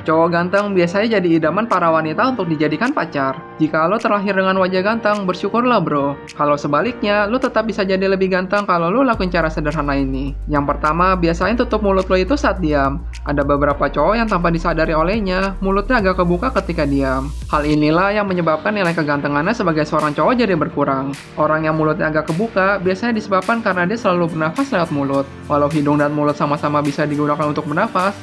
Cowok ganteng biasanya jadi idaman para wanita untuk dijadikan pacar. Jika lo terlahir dengan wajah ganteng, bersyukurlah bro. Kalau sebaliknya, lo tetap bisa jadi lebih ganteng kalau lo lakuin cara sederhana ini. Yang pertama, biasain tutup mulut lo itu saat diam. Ada beberapa cowok yang tanpa disadari olehnya, mulutnya agak kebuka ketika diam. Hal inilah yang menyebabkan nilai kegantengannya sebagai seorang cowok jadi berkurang. Orang yang mulutnya agak kebuka biasanya disebabkan karena dia selalu bernafas lewat mulut. Walau hidung dan mulut sama-sama bisa digunakan untuk bernafas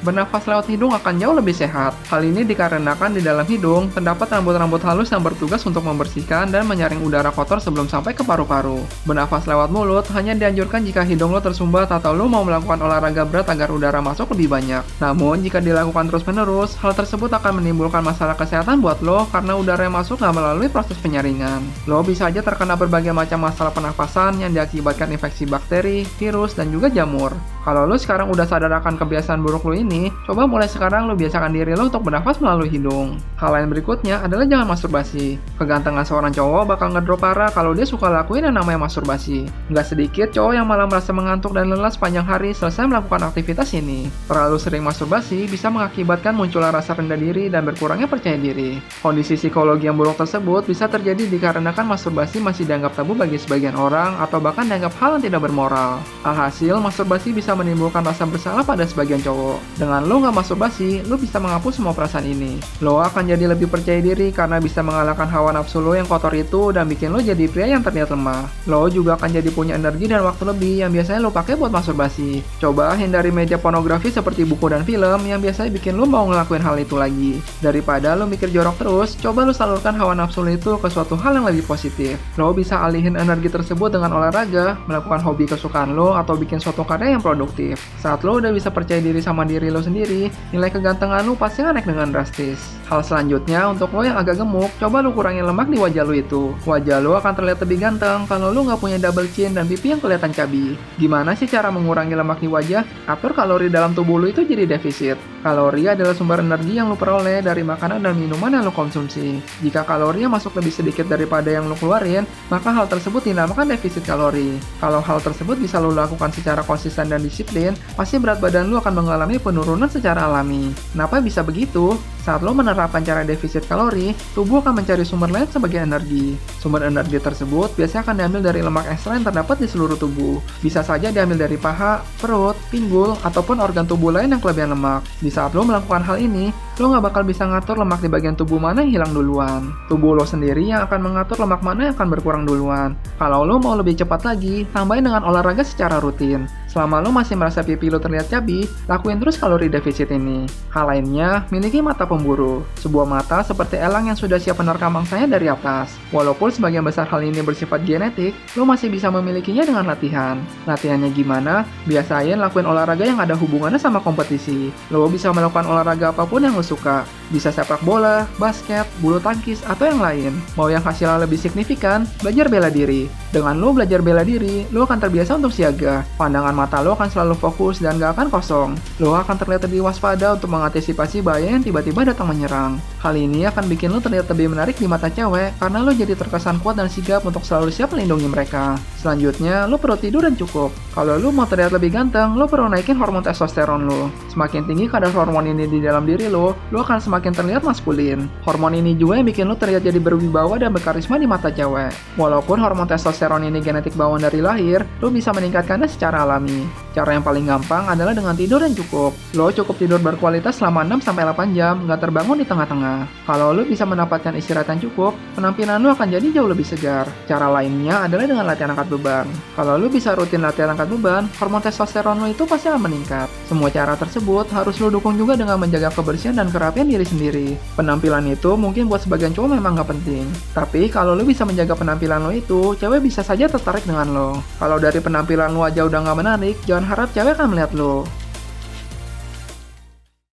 lewat hidung akan jauh lebih sehat. Hal ini dikarenakan di dalam hidung terdapat rambut-rambut halus yang bertugas untuk membersihkan dan menyaring udara kotor sebelum sampai ke paru-paru. Bernafas lewat mulut hanya dianjurkan jika hidung lo tersumbat atau lo mau melakukan olahraga berat agar udara masuk lebih banyak. Namun, jika dilakukan terus-menerus, hal tersebut akan menimbulkan masalah kesehatan buat lo karena udara yang masuk nggak melalui proses penyaringan. Lo bisa aja terkena berbagai macam masalah pernafasan yang diakibatkan infeksi bakteri, virus, dan juga jamur. Kalau lo sekarang udah sadar akan kebiasaan buruk lo ini, coba mulai sekarang lo biasakan diri lo untuk bernafas melalui hidung. Hal lain berikutnya adalah jangan masturbasi. Kegantengan seorang cowok bakal ngedrop parah kalau dia suka lakuin yang namanya masturbasi. Nggak sedikit cowok yang malah merasa mengantuk dan lelah sepanjang hari selesai melakukan aktivitas ini. Terlalu sering masturbasi bisa mengakibatkan munculnya rasa rendah diri dan berkurangnya percaya diri. Kondisi psikologi yang buruk tersebut bisa terjadi dikarenakan masturbasi masih dianggap tabu bagi sebagian orang atau bahkan dianggap hal yang tidak bermoral. Alhasil, masturbasi bisa menimbulkan rasa bersalah pada sebagian cowok. Dengan lo nggak masturbasi, lo bisa menghapus semua perasaan ini. Lo akan jadi lebih percaya diri karena bisa mengalahkan hawa nafsu lo yang kotor itu dan bikin lo jadi pria yang terlihat lemah. Lo juga akan jadi punya energi dan waktu lebih yang biasanya lo pakai buat masturbasi. Coba hindari media pornografi seperti buku dan film yang biasanya bikin lo mau ngelakuin hal itu lagi. Daripada lo mikir jorok terus, coba lo salurkan hawa nafsu lo itu ke suatu hal yang lebih positif. Lo bisa alihin energi tersebut dengan olahraga, melakukan hobi kesukaan lo, atau bikin suatu karya yang produktif. Saat lo udah bisa percaya diri sama diri lo sendiri, nilai kegantengan lo pasti naik dengan drastis. Hal selanjutnya, untuk lo yang agak gemuk, coba lo kurangin lemak di wajah lo itu. Wajah lo akan terlihat lebih ganteng kalau lo nggak punya double chin dan pipi yang kelihatan cabi. Gimana sih cara mengurangi lemak di wajah? Atur kalori dalam tubuh lo itu jadi defisit. Kalori adalah sumber energi yang lo peroleh dari makanan dan minuman yang lo konsumsi. Jika kalorinya masuk lebih sedikit daripada yang lo keluarin, maka hal tersebut dinamakan defisit kalori. Kalau hal tersebut bisa lo lakukan secara konsisten dan disiplin, pasti berat badan lo akan mengalami penurunan secara alami. Kenapa bisa begitu? Saat lo menerapkan cara defisit kalori, tubuh akan mencari sumber lain sebagai energi. Sumber energi tersebut biasanya akan diambil dari lemak ekstra yang terdapat di seluruh tubuh. Bisa saja diambil dari paha, perut, pinggul, ataupun organ tubuh lain yang kelebihan lemak. Di saat lo melakukan hal ini, lo nggak bakal bisa ngatur lemak di bagian tubuh mana yang hilang duluan. Tubuh lo sendiri yang akan mengatur lemak mana yang akan berkurang duluan. Kalau lo mau lebih cepat lagi, tambahin dengan olahraga secara rutin. Selama lo masih merasa pipi lo terlihat cabi, lakuin terus kalori defisit ini. Hal lainnya, miliki mata pemburu. Sebuah mata seperti elang yang sudah siap menerkam mangsanya dari atas. Walaupun sebagian besar hal ini bersifat genetik, lo masih bisa memilikinya dengan latihan. Latihannya gimana? Biasain lakuin olahraga yang ada hubungannya sama kompetisi. Lo bisa melakukan olahraga apapun yang lo suka. Bisa sepak bola, basket, bulu tangkis, atau yang lain. Mau yang hasilnya lebih signifikan, belajar bela diri. Dengan lo belajar bela diri, lo akan terbiasa untuk siaga. Pandangan mata lo akan selalu fokus dan gak akan kosong. Lo akan terlihat lebih waspada untuk mengantisipasi bahaya yang tiba-tiba datang menyerang. Hal ini akan bikin lo terlihat lebih menarik di mata cewek karena lo jadi terkesan kuat dan sigap untuk selalu siap melindungi mereka. Selanjutnya, lo perlu tidur dan cukup. Kalau lo mau terlihat lebih ganteng, lo perlu naikin hormon testosteron lo. Semakin tinggi kadar hormon ini di dalam diri lo akan semakin terlihat maskulin. Hormon ini juga yang bikin lo terlihat jadi berwibawa dan berkarisma di mata cewek. Walaupun hormon testosteron ini genetik bawaan dari lahir, lo bisa meningkatkannya secara alami. Cara yang paling gampang adalah dengan tidur yang cukup. Lo cukup tidur berkualitas selama 6-8 jam, nggak terbangun di tengah-tengah. Kalau lo bisa mendapatkan istirahat yang cukup, penampilan lo akan jadi jauh lebih segar. Cara lainnya adalah dengan latihan angkat beban. Kalau lo bisa rutin latihan angkat beban, hormon testosteron lo itu pasti akan meningkat. Semua cara tersebut harus lo dukung juga dengan menjaga kebersihan dan kerapian diri sendiri. Penampilan itu mungkin buat sebagian cowok memang nggak penting. Tapi kalau lo bisa menjaga penampilan lo itu, cewek bisa saja tertarik dengan lo. Kalau dari penampilan lo aja udah nggak menarik, jangan harap cewek akan melihat lo.